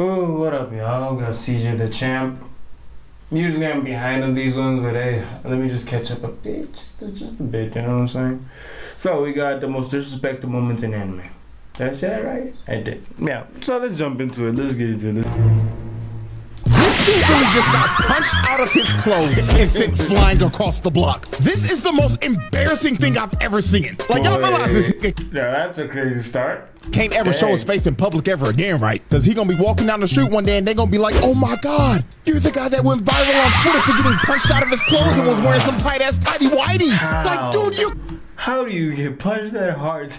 Oh, what up, y'all? Got CJ the Champ. Usually I'm behind on these ones, but hey, let me just catch up a bit. Just a bit, you know what I'm saying? So we got the most disrespectful moments in anime. Did I say that right? I did. Yeah, so let's jump into it. Let's get into it. This dude really just got punched out of his clothes and sent flying across the block. This is the most embarrassing thing I've ever seen. Like, y'all realize this Yeah, that's a crazy start. can't ever show his face in public ever again, right? Because he gonna be walking down the street one day and they gonna be like, oh my God, you're the guy that went viral on Twitter for getting punched out of his clothes and was wearing some tight-ass tidy whities. Like, dude, you... How do you get punched that hard?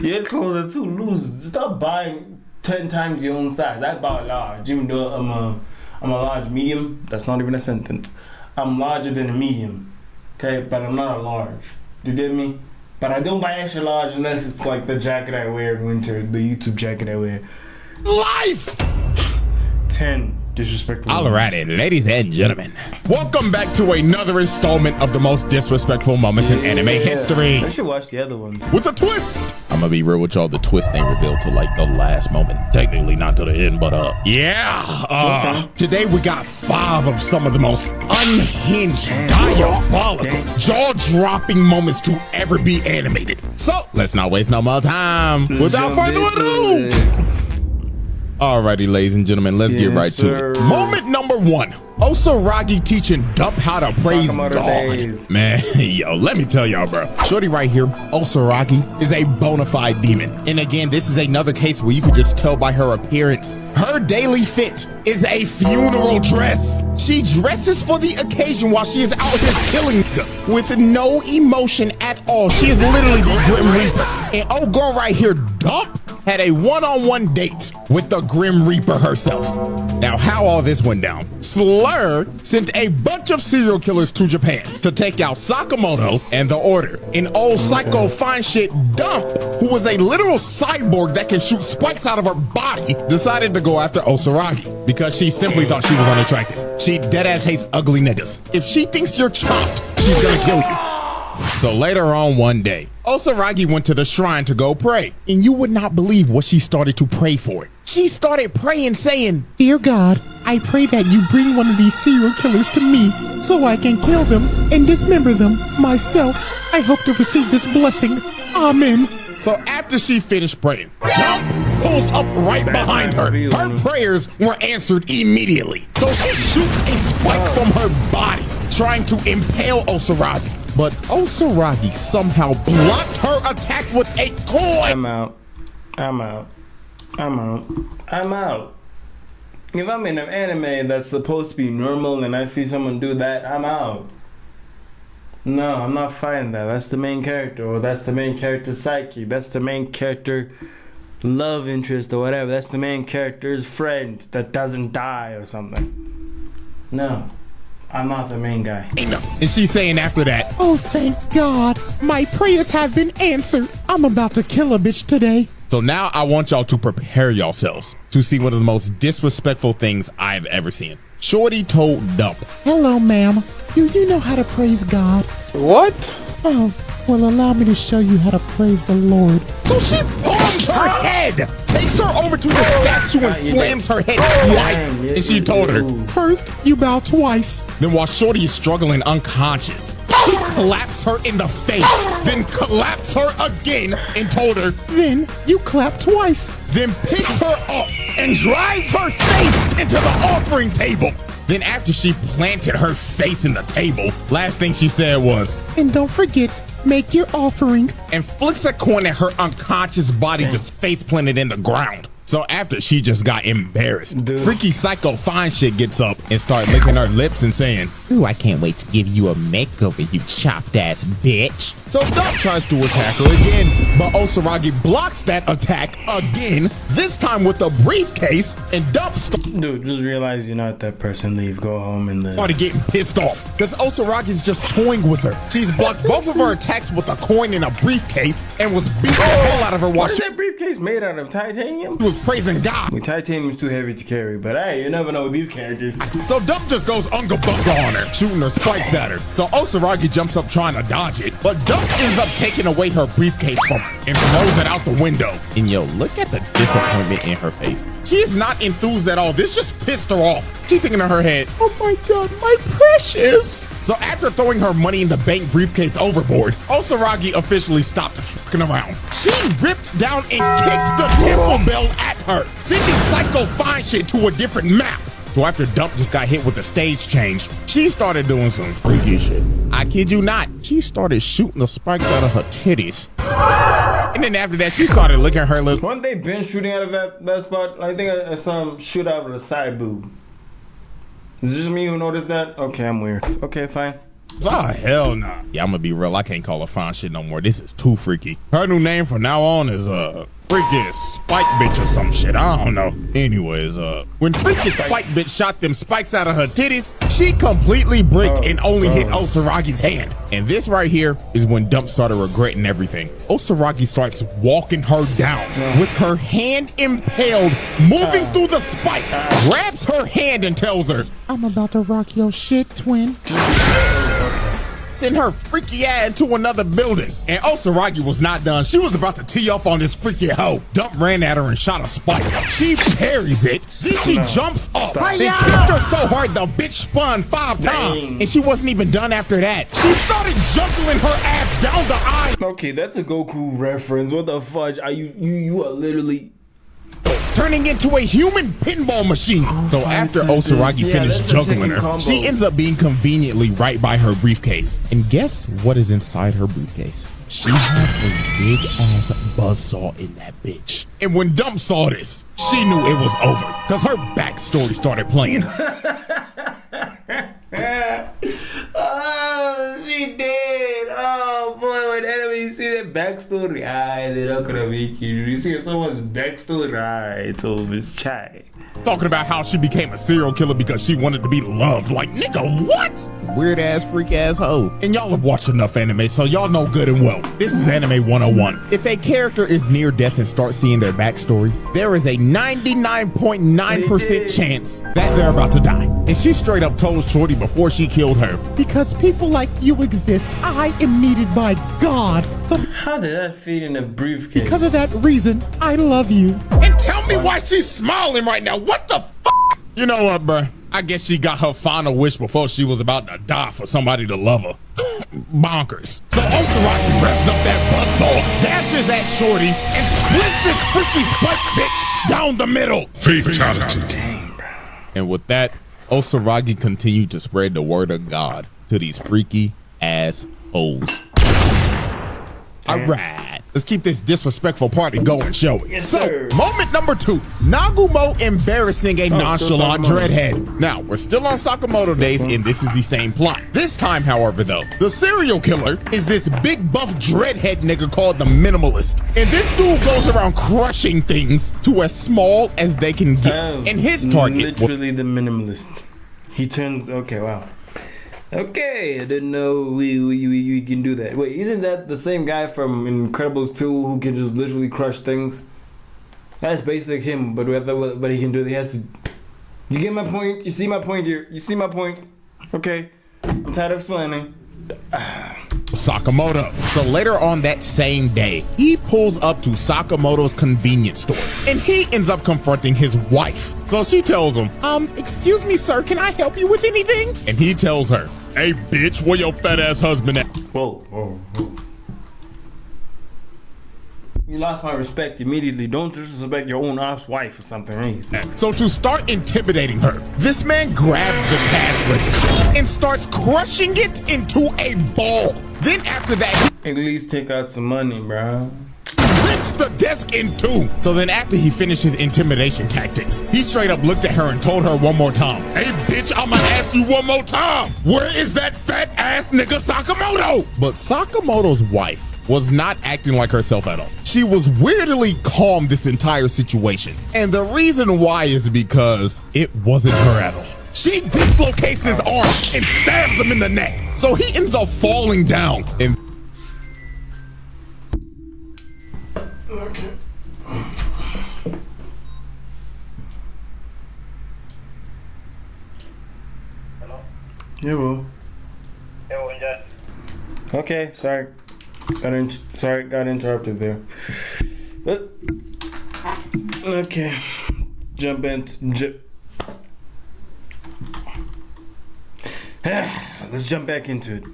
Your clothes are too loose. Stop buying 10 times your own size. I bought large, even though I'm a large medium. That's not even a sentence. I'm larger than a medium, okay? But I'm not a large. You get me? But I don't buy extra large unless it's like the jacket I wear in winter, the YouTube jacket I wear. Life! 10 disrespectful. Alrighty, ladies and gentlemen, welcome back to another installment of the most disrespectful moments in anime history. I should watch the other ones. With a twist. I'm gonna be real with y'all, the twist ain't revealed till like the last moment. Technically not to the end, but today we got 5 of some of the most unhinged, diabolical, jaw-dropping moments to ever be animated. So let's not waste no more time. Without further ado. Alrighty, ladies and gentlemen, let's get right to it. Moment number 1. Osaragi teaching Dump how to praise God. Man, yo, let me tell y'all, bro. Shorty right here, Osaragi, is a bona fide demon. And again, this is another case where you could just tell by her appearance. Her daily fit is a funeral dress. She dresses for the occasion while she is out here killing us with no emotion at all. She is literally the Grim Reaper. And oh girl right here, Dump, had a one-on-one date with the Grim Reaper herself. Now, how all this went down. Slur sent a bunch of serial killers to Japan to take out Sakamoto and the Order. And old psycho fine shit Dump, who was a literal cyborg that can shoot spikes out of her body, decided to go after Osaragi because she simply thought she was unattractive. She deadass hates ugly niggas. If she thinks you're chopped, she's gonna kill you. So later on one day, Osaragi went to the shrine to go pray, and you would not believe what she started to pray for. She started praying saying, "Dear God, I pray that you bring one of these serial killers to me so I can kill them and dismember them myself. I hope to receive this blessing. Amen." So after she finished praying, Dump pulls up right behind her. Her prayers were answered immediately. So she shoots a spike from her body, trying to impale Osaragi. But Osaragi somehow blocked her attack with a coin. I'm out. If I'm in an anime that's supposed to be normal and I see someone do that, I'm out. No, I'm not fighting that. That's the main character, or that's the main character's psyche. That's the main character love interest or whatever. That's the main character's friend that doesn't die or something. No. I'm not the main guy. And she's saying after that, "Oh, thank God, my prayers have been answered. I'm about to kill a bitch today." So now I want y'all to prepare yourselves to see one of the most disrespectful things I've ever seen. Shorty told Dump, "Hello, ma'am. Do you know how to praise God?" What? "Oh, well, allow me to show you how to praise the Lord." So she palms her head, takes her over to the statue and slams her head twice. And she told her, "First, you bow twice." Then while Shorty is struggling unconscious, she claps her in the face, then claps her again and told her, "Then you clap twice." Then picks her up and drives her face into the offering table. Then after she planted her face in the table, last thing she said was, "And don't forget, make your offering," and flicks a coin at her unconscious body, just face planted in the ground. So after she just got embarrassed, freaky psycho fine shit gets up and start licking her lips and saying, "Ooh, I can't wait to give you a makeover, you chopped ass bitch." So Dump tries to attack her again, but Osaragi blocks that attack again, this time with a briefcase, and Dump Dude, just realize you're not that person. Leave, go home, and then started getting pissed off because Osaragi's just toying with her. She's blocked both of her attacks with a coin in a briefcase and was beating the hell out of her while that briefcase briefcase made out of titanium? He was praising God. Titanium's too heavy to carry, but hey, you never know with these characters. So Dump just goes unga bunga on her, shooting her spikes at her. So Osaragi jumps up trying to dodge it, but Dump ends up taking away her briefcase from her and throws it out the window. And yo, look at the disappointment in her face. She is not enthused at all. This just pissed her off. She thinking in her head, oh my God, my precious. So after throwing her money in the bank briefcase overboard, Osaragi officially stopped fucking around. She ripped down and kicked the temple bell at her, sending Psycho Fine Shit to a different map. So after Dump just got hit with the stage change, she started doing some freaky shit. I kid you not, she started shooting the spikes out of her titties. And then after that, she started licking her lips. One day, been shooting out of that spot. I think I saw him shoot out of the side boob. Is it just me who noticed that? Okay, I'm weird. Okay, fine. Oh, hell nah. Yeah, I'm gonna be real. I can't call her fine shit no more. This is too freaky. Her new name from now on is, Freaky Spike Bitch or some shit. I don't know. Anyways, when Freaky Spike Bitch shot them spikes out of her titties, she completely bricked and only hit Osaragi's hand. And this right here is when Dump started regretting everything. Osaragi starts walking her down with her hand impaled, moving through the spike, grabs her hand and tells her, I'm about to rock your shit, twin. Send her freaky ass into another building. And Osaragi was not done. She was about to tee up on this freaky hoe. Dump ran at her and shot a spike. She parries it. Then she jumps up. Then kicked her so hard the bitch spun 5 times. And she wasn't even done after that. She started juggling her ass down the aisle. Okay, that's a Goku reference. What the fudge? Are you are literally turning into a human pinball machine. So after Osaragi finished juggling her, she ends up being conveniently right by her briefcase. And guess what is inside her briefcase? She had a big ass buzzsaw in that bitch. And when Dump saw this, she knew it was over, cause her backstory started playing. Oh, she did. Oh boy, when enemy see that backstory, they're not gonna make you see so much backstory to Miss Chai. Talking about how she became a serial killer because she wanted to be loved. Like, nigga, what? Weird ass, freak ass hoe. And y'all have watched enough anime, so y'all know good and well. This is Anime 101. If a character is near death and starts seeing their backstory, there is a 99.9% chance that they're about to die. And she straight up told Shorty before she killed her, because people like you exist, I am needed by God. So how did that fit in a briefcase? Because of that reason, I love you. And tell me why she's smiling right now. What the fuck? You know what, bruh? I guess she got her final wish before she was about to die for somebody to love her. Bonkers. So Osaragi wraps up that buzzsaw, dashes at Shorty, and splits this freaky spike bitch down the middle. Fatality. Dang, bro. And with that, Osaragi continued to spread the word of God to these freaky ass hoes. Alright, let's keep this disrespectful party going, shall we? Yes, so, sir. moment number 2. Nagumo embarrassing a nonchalant dreadhead. Now, we're still on Sakamoto days, and this is the same plot. This time, however, though, the serial killer is this big buff dreadhead nigga called the Minimalist. And this dude goes around crushing things to as small as they can get. And his target... literally the Minimalist. He turns... Okay, wow. Okay, I didn't know we can do that. Wait, isn't that the same guy from Incredibles 2 who can just literally crush things? That's basically him, but he can do it. He has to. You get my point? You see my point here? You see my point? Okay, I'm tired of explaining. Sakamoto. So later on that same day, he pulls up to Sakamoto's convenience store and he ends up confronting his wife. So she tells him, excuse me, sir, can I help you with anything? And he tells her, hey, bitch, where your fat ass husband at? Whoa. You lost my respect immediately. Don't disrespect your own ops wife or something, right? So to start intimidating her, this man grabs the cash register and starts crushing it into a ball. Then after that, At least take out some money, bro. rips the desk in two. So then after he finished his intimidation tactics, he straight up looked at her and told her one more time, hey bitch, I'ma ask you one more time, where is that fat ass nigga Sakamoto? But Sakamoto's wife was not acting like herself at all. She was weirdly calm this entire situation. And the reason why is because it wasn't her at all. She dislocates his arm and stabs him in the neck. So he ends up falling down and Yeah, well. Okay, sorry. Got interrupted there. Okay. Jump into... Let's jump back into it.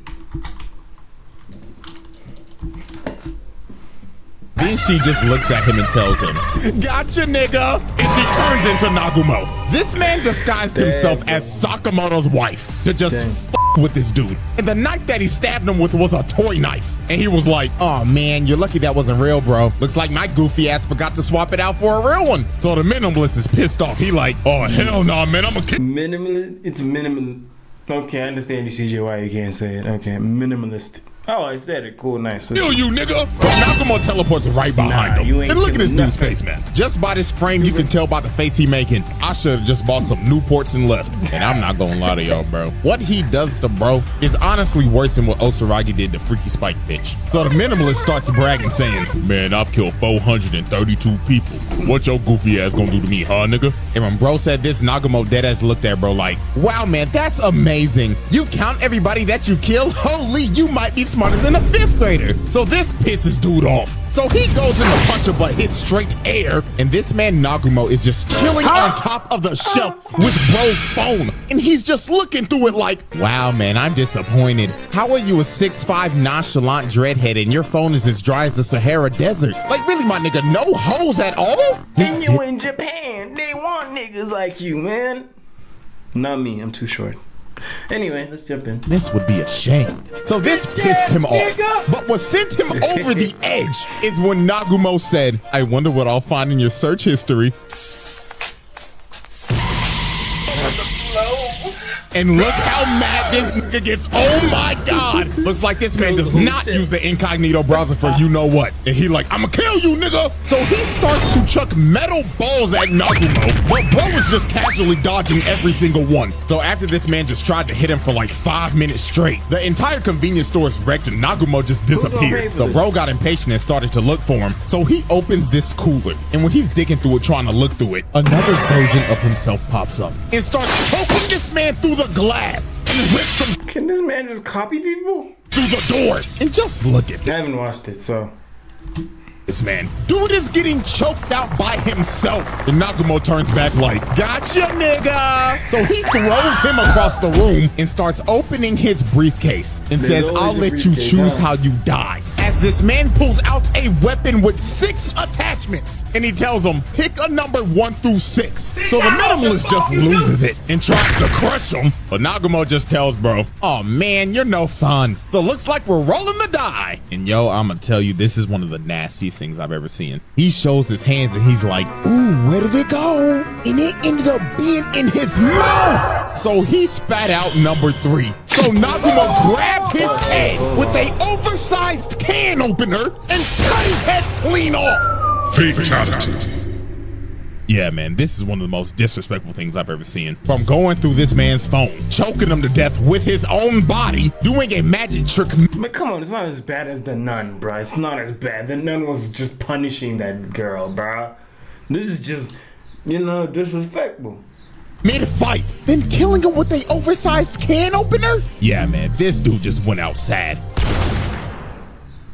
Then she just looks at him and tells him, "Gotcha, nigga!" And she turns into Nagumo. This man disguised himself as Sakamoto's wife to just fuck with this dude. And the knife that he stabbed him with was a toy knife. And he was like, "Oh man, you're lucky that wasn't real, bro. Looks like my goofy ass forgot to swap it out for a real one." So the minimalist is pissed off. He like, "Oh hell no, man, I'm a kid." Minimalist? It's minimal. Okay, I understand you, CJ, why you can't say it. Okay, minimalist. Oh, I said it. Cool, nice. Kill you, nigga! But Nagumo teleports right behind him. And look at this dude's face, man. Just by this frame, you can tell by the face he making. I should have just bought some Newports and left. And I'm not gonna lie to y'all, bro. What he does to bro is honestly worse than what Osaragi did to Freaky Spike bitch. So the minimalist starts bragging, saying, "Man, I've killed 432 people. What your goofy ass gonna do to me, huh, nigga?" And when bro said this, Nagumo deadass looked at bro like, "Wow, man, that's amazing. You count everybody that you kill? Holy, you might be smarter than a 5th grader." So this pisses dude off. So he goes in the puncher but hits straight air. And this man Nagumo is just chilling on top of the shelf with bro's phone. And he's just looking through it like, "Wow, man, I'm disappointed. How are you a 6'5" nonchalant dreadhead and your phone is as dry as the Sahara Desert? Like really, my nigga, no hoes at all?" And you in Japan, they want niggas like you, man. Not me, I'm too short. Anyway, let's jump in. This would be a shame. So this pissed him off. But what sent him over the edge is when Nagumo said, "I wonder what I'll find in your search history." And look how mad this nigga gets. Oh my God. Looks like this man does not use the incognito browser for you know what. And he like, "I'ma kill you, nigga." So he starts to chuck metal balls at Nagumo. But bro was just casually dodging every single one. So after this man just tried to hit him for like 5 minutes straight, the entire convenience store is wrecked and Nagumo just disappeared. The bro got impatient and started to look for him. So he opens this cooler. And when he's digging through it, trying to look through it, another version of himself pops up and starts choking this man through the glass and rips him. Can this man just copy people? Through the door. And just look at I haven't watched it, so. this man. Dude is getting choked out by himself. And Nagumo turns back like, "Gotcha, nigga." So he throws him across the room and starts opening his briefcase and says, "I'll let you choose how you die." As this man pulls out a weapon with 6 attachments. And he tells him, "Pick a number 1 through 6. So the minimalist just loses it and tries to crush him. But Nagumo just tells bro, "Oh man, you're no fun. So looks like we're rolling the die." And yo, I'ma tell you, this is one of the nastiest things I've ever seen. He shows his hands and he's like, "Ooh, where did it go?" And it ended up being in his mouth. So he spat out number 3. So Nagumo grabbed his head with a oversized can opener and cut his head clean off. Fatality. Yeah, man, this is one of the most disrespectful things I've ever seen. From going through this man's phone, choking him to death with his own body, doing a magic trick. But come on, it's not as bad as the nun, bro. It's not as bad. The nun was just punishing that girl, bro. This is just, disrespectful. Mid-fight, then killing him with a oversized can opener? Yeah, man, this dude just went out sad.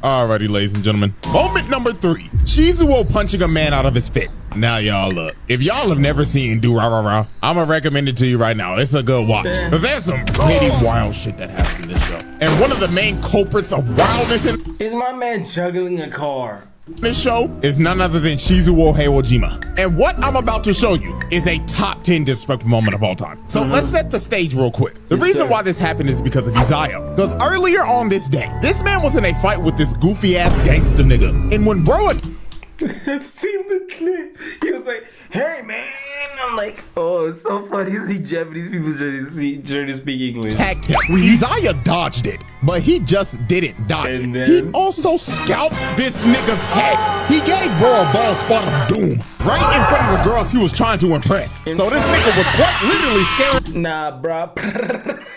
Alrighty, ladies and gentlemen. Moment number 3. Shizuo punching a man out of his fit. Now, y'all look. If y'all have never seen Do Rah Rah Rah, I'ma recommend it to you right now. It's a good watch. Because there's some pretty wild shit that happened in this show. And one of the main culprits of wildness is my man juggling a car. This show is none other than Shizuo Heiwajima. And what I'm about to show you is a top 10 disrespectful moment of all time. So let's set the stage real quick. The reason why this happened is because of Izaya. Because earlier on this day, this man was in a fight with this goofy ass gangster nigga. And when bro I've seen the clip. He was like, "Hey man," I'm like, oh, it's so funny to see Japanese people trying to speak English. Tagged him. Izaya dodged it, but he just didn't dodge it. He also scalped this nigga's head. He gave bro a ball spot of doom. right in front of the girls he was trying to impress. So this nigga was quite literally scaring. Nah, bro.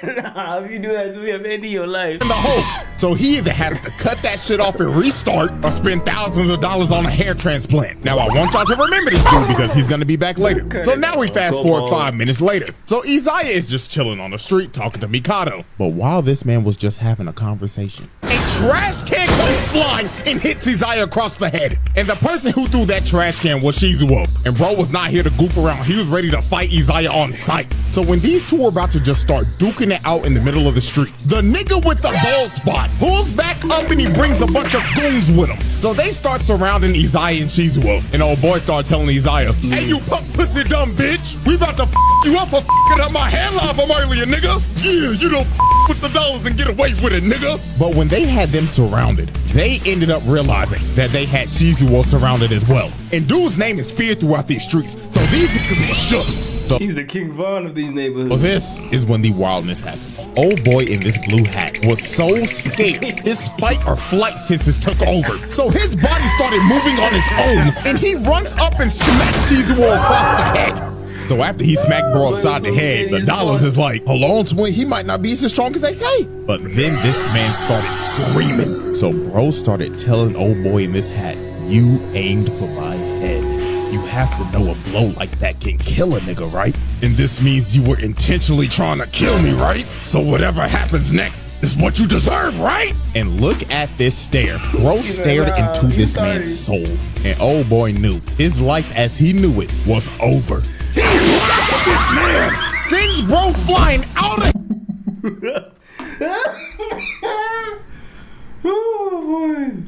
Nah, if you do that to me, I'm ending your life. In the hopes. So he either has to cut that shit off and restart or spend thousands of dollars on a hair transplant. Now I want y'all to remember this dude because he's gonna be back later. So now we fast forward 5 minutes later. So Isaiah is just chilling on the street talking to Mikado. But while this man was just having a conversation, a trash can comes flying and hits Isaiah across the head. And the person who threw that trash can was Shizuo. And bro was not here to goof around. He was ready to fight Isaiah on sight. So when these two were about to just start duking it out in the middle of the street, the nigga with the bald spot pulls back up and he brings a bunch of goons with him. So they start surrounding Isaiah and Shizuo. And old boy started telling Isaiah, hey, you pussy dumb bitch. We about to you up for f***ing up my hairline from earlier, nigga. Yeah, you don't with the dollars and get away with it, nigga. But when they had them surrounded, they ended up realizing that they had Shizuo surrounded as well. And dude's name is feared throughout these streets. So these niggas were shook. So he's the King Von of these neighborhoods. Well, this is when the wildness happens. Old boy in this blue hat was so scared his fight or flight senses took over. So his body started moving on its own and he runs up and smacks Shizuo across the head. So after he smacked bro upside the head, the dollars is like, hold on, twin, he might not be as strong as they say. But then this man started screaming. So bro started telling old boy in this hat, you aimed for my head. You have to know a blow like that can kill a nigga, right? And this means you were intentionally trying to kill me, right? So whatever happens next is what you deserve, right? And look at this stare. Bro stared into this man's soul. And old boy knew his life as he knew it was over. Damn, look at this man! Sends bro flying out of... Oh, boy.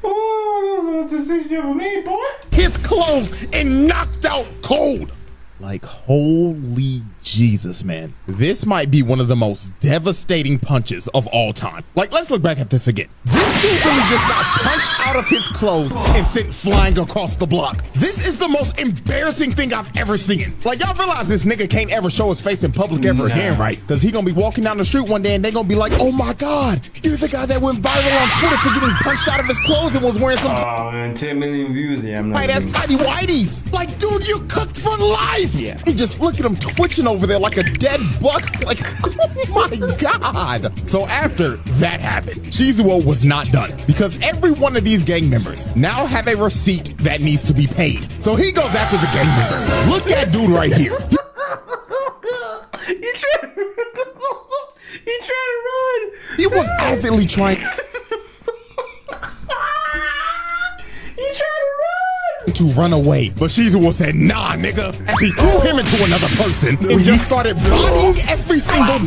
Oh, that's the decision you made, boy. His clothes and knocked out cold. Like, holy Jesus, man. This might be one of the most devastating punches of all time. Like, let's look back at this again. This dude really just got punched out of his clothes and sent flying across the block. This is the most embarrassing thing I've ever seen. Like, y'all realize this nigga can't ever show his face in public ever again, right? Because he gonna be walking down the street one day and they gonna be like, oh my God, you're the guy that went viral on Twitter for getting punched out of his clothes and was wearing some... Oh, man, 10 million views. Yeah, I'm not... Right, that's tidy whities. Like, dude, you cooked for life. Yeah. And just look at him twitching over there like a dead buck. Like, oh my God. So after that happened, Shizuo was not done because every one of these gang members now have a receipt that needs to be paid. So he goes after the gang members. Look at dude right here. He trying to run. He was avidly trying. To run away, but Shizuo said, nah, nigga, as he threw him into another person and just started bodying every single...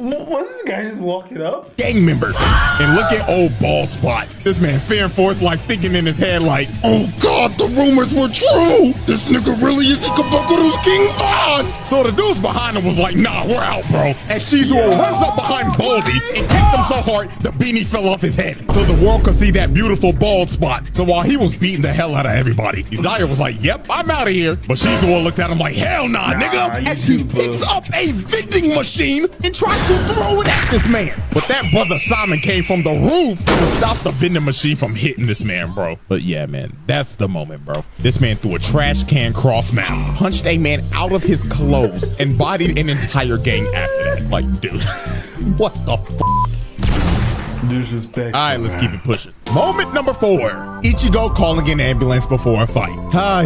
Was this guy just walking up? Gang member. And look at old bald spot. This man fearing for his life, thinking in his head like, oh God, the rumors were true. This nigga really is Ikabukuru's King Von. So the dudes behind him was like, nah, we're out, bro. And Shizuo runs up behind Baldy and kicked him so hard, the beanie fell off his head. So the world could see that beautiful bald spot. So while he was beating the hell out of everybody, Isaiah was like, yep, I'm out of here. But Shizuo looked at him like, hell nah, nigga. As he picks up a vending machine and tries to throw it at this man. But that brother Simon came from the roof to stop the vending machine from hitting this man, bro. But yeah, man, that's the moment, bro. This man threw a trash can cross mouth, punched a man out of his clothes, and bodied an entire gang after that. Like, dude, what the f***? Disrespect. All right, let's keep it pushing. Moment number 4. Ichigo calling an ambulance before a fight.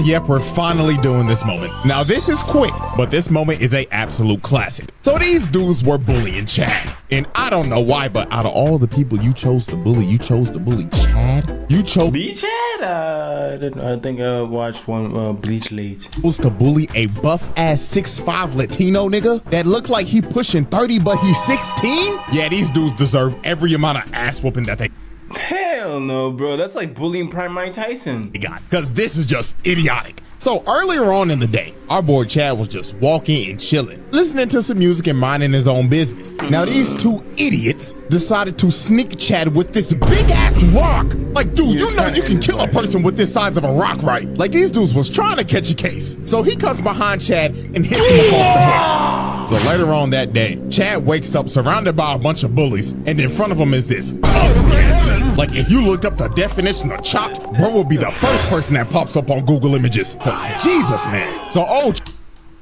Yep, we're finally doing this moment. Now, this is quick, but this moment is a absolute classic. So these dudes were bullying Chad. And I don't know why, but out of all the people you chose to bully Chad. You chose... B Chad? I think I watched one Bleach late. Was to bully a buff-ass 6'5" Latino nigga that looked like he pushing 30, but he's 16? Yeah, these dudes deserve every amount of ass whooping that they... Hell no, bro. That's like bullying Prime Mike Tyson. Because this is just idiotic. So earlier on in the day, our boy Chad was just walking and chilling, listening to some music and minding his own business. Now these two idiots decided to sneak Chad with this big ass rock. Like, dude, you know you can kill a person with this size of a rock, right? Like, these dudes was trying to catch a case. So he comes behind Chad and hits him across the head. So later on that day, Chad wakes up surrounded by a bunch of bullies, and in front of him is this ugly ass nigga. Like, if you looked up the definition of chopped, bro would be the first person that pops up on Google Images. Cause Jesus, man. So,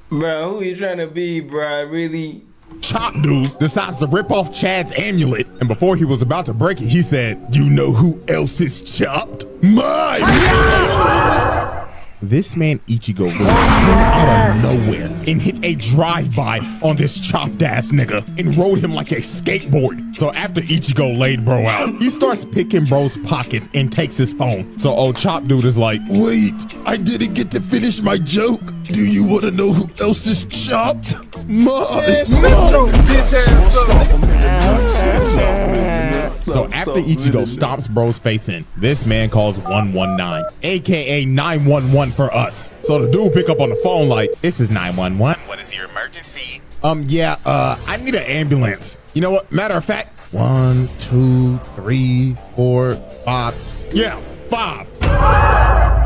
bro, who you trying to be, bro? Really? Chop dude decides to rip off Chad's amulet, and before he was about to break it, he said, "You know who else is chopped? This man Ichigo was out of nowhere and hit a drive-by on this chopped ass nigga and rode him like a skateboard. So after Ichigo laid bro out, he starts picking bro's pockets and takes his phone. So old chop dude is like, "Wait, I didn't get to finish my joke. Do you want to know who else is chopped? So after Ichigo stomps bro's face in, this man calls 119, aka 911 for us. So the dude pick up on the phone like, "This is 911. What is your emergency?" I need an ambulance. You know what? Matter of fact, 1, 2, 3, 4, 5. Yeah, 5.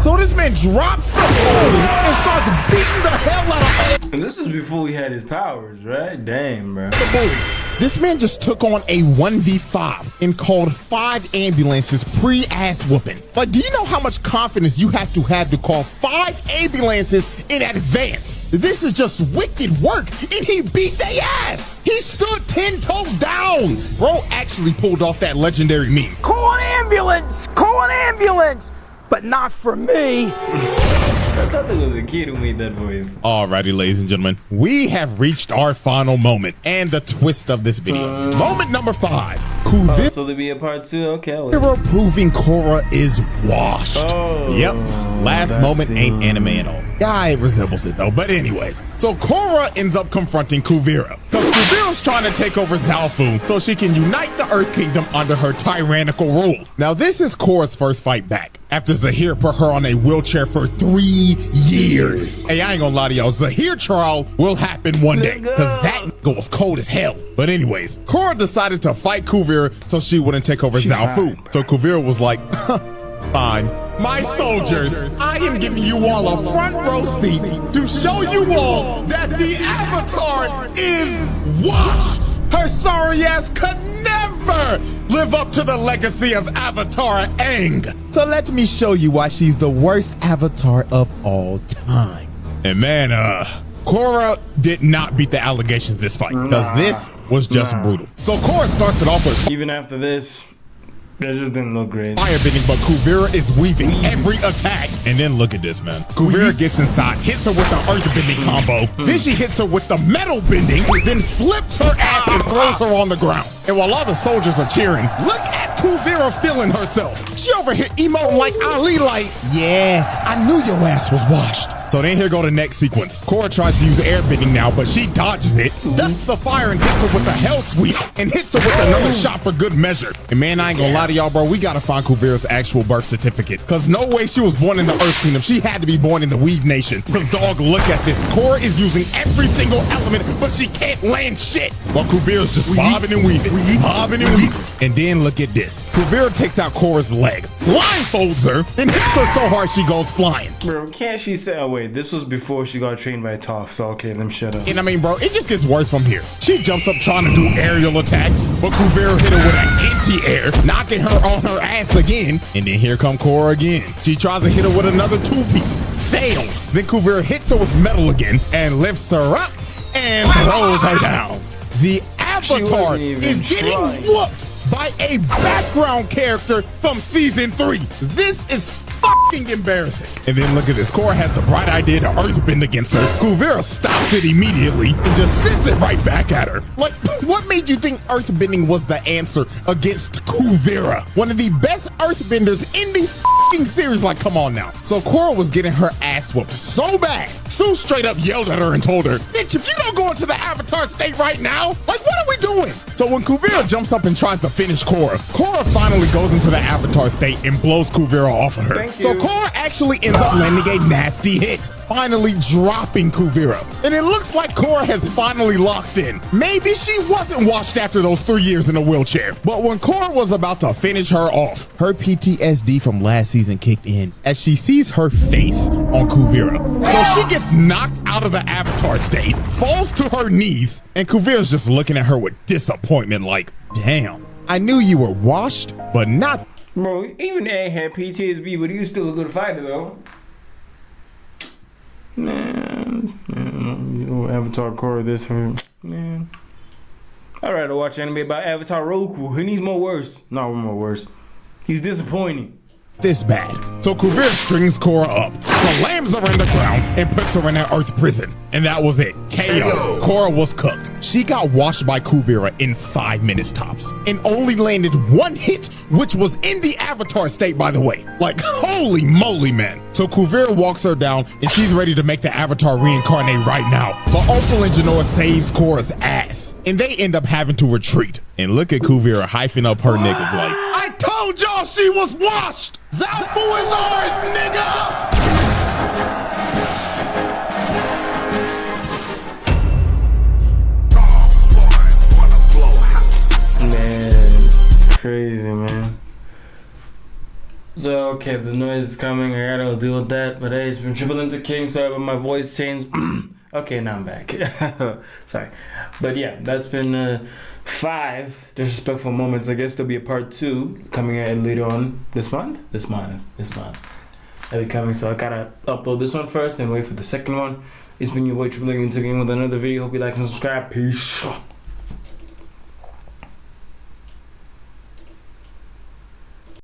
So this man drops the phone and starts beating the hell out of And this is before he had his powers, right? Damn, bro. the bullies. This man just took on a 1v5 and called 5 ambulances pre-ass whooping. Like, do you know how much confidence you have to call 5 ambulances in advance? This is just wicked work, and he beat their ass. He stood 10 toes down. Bro actually pulled off that legendary meme. Call an ambulance! Call an ambulance! But not for me. I thought there was a kid who made that voice. Alrighty, ladies and gentlemen, we have reached our final moment and the twist of this video. Moment number 5. Kuvira So there be a part 2? Okay. proving Korra is washed. Oh, Yep. Last moment ain't scene. anime at all. Yeah, it resembles it though. But anyways, so Korra ends up confronting Kuvira because Kuvira's trying to take over Zaofu so she can unite the Earth Kingdom under her tyrannical rule. Now this is Korra's first fight back after Zahir put her on a wheelchair for 3 years. Hey, I ain't gonna lie to y'all, Zahir trial will happen one day because that nigga was cold as hell. But anyways, Korra decided to fight Kuvira so she wouldn't take over Zaofu. So Kuvira was like, "Fine. My soldiers, I am giving you all a front row seat to show you all that the Avatar is washed. Her sorry ass could never live up to the legacy of Avatar Aang. So let me show you why she's the worst Avatar of all time." And man, Korra did not beat the allegations this fight because this was just brutal. So Korra starts it off with Even after this, that just didn't look great. firebending, but Kuvira is weaving every attack. And then look at this, man. Kuvira gets inside, hits her with the earth-bending combo. Then she hits her with the metal bending, then flips her ass and throws her on the ground. And while all the soldiers are cheering, look at Kuvira feeling herself. She over here emoting like Ali, like, "Yeah, I knew your ass was washed." So then here go the next sequence. Korra tries to use airbending now, but she dodges it, ducks the fire and hits her with the hell sweep, and hits her with another shot for good measure. And man, I ain't gonna lie to y'all, bro, we gotta find Kuvira's actual birth certificate. Cause no way she was born in the Earth Kingdom. She had to be born in the Weave Nation. Cause dog, look at this. Korra is using every single element, but she can't land shit. While Kuvira's just bobbing and weaving, bobbing and weaving. And then look at this. Kuvira takes out Korra's leg, blindfolds her, then hits her so hard she goes flying. Bro, can't she say, oh wait, this was before she got trained by Toph, so okay, let me shut up. And I mean, bro, it just gets worse from here. She jumps up trying to do aerial attacks, but Kuvira hit her with an anti-air, knocking her on her ass again. And then here come Korra again. She tries to hit her with another 2-piece, failed. Then Kuvira hits her with metal again and lifts her up and throws her down. The Avatar is getting whooped by a background character from season 3. This is fucking embarrassing. And then look at this. Korra has the bright idea to earthbend against her. Kuvira stops it immediately and just sends it right back at her. Like, what made you think earthbending was the answer against Kuvira? One of the best earthbenders in the fucking series. Like, come on now. So Korra was getting her ass whooped so bad. Sue straight up yelled at her and told her, "Bitch, if you don't go into the Avatar state right now, like, what are we doing?" So when Kuvira jumps up and tries to finish Korra, Korra finally goes into the Avatar state and blows Kuvira off of her. So Korra actually ends up landing a nasty hit, finally dropping Kuvira. And it looks like Korra has finally locked in. Maybe she wasn't washed after those 3 years in a wheelchair. But when Korra was about to finish her off, her PTSD from last season kicked in as she sees her face on Kuvira. So she gets knocked out of the Avatar state, falls to her knees, and Kuvira's just looking at her with disappointment like, "Damn, I knew you were washed, but not Bro, even A had PTSD, but he was still a good fighter, though. Man, Avatar Korra this hurt. Man. I'd rather watch anime about Avatar Roku. He needs more worse. No, more worse. He's disappointing. This bad. So Kuvira strings Korra up, slams her in the ground, and puts her in an earth prison. And that was it. KO. Korra was cooked. She got washed by Kuvira in 5 minutes tops, and only landed 1 hit, which was in the Avatar state, by the way. Like, holy moly, man. So Kuvira walks her down, and she's ready to make the Avatar reincarnate right now. But Opal and Jinora saves Korra's ass, and they end up having to retreat. And look at Kuvira hyping up her niggas like, I told y'all she was washed! Zaofu is ours, nigga! Man, crazy, man. So, okay, the noise is coming. I gotta deal with that. But hey, it's been Triple Into King. Sorry about my voice changed. Okay, now I'm back. Sorry. But yeah, that's been 5 disrespectful moments. I guess there'll be a part 2 coming out later on this month. That'll be coming. So I gotta upload this one first and wait for the second one. It's been your boy Triple Into King with another video. Hope you like and subscribe. Peace.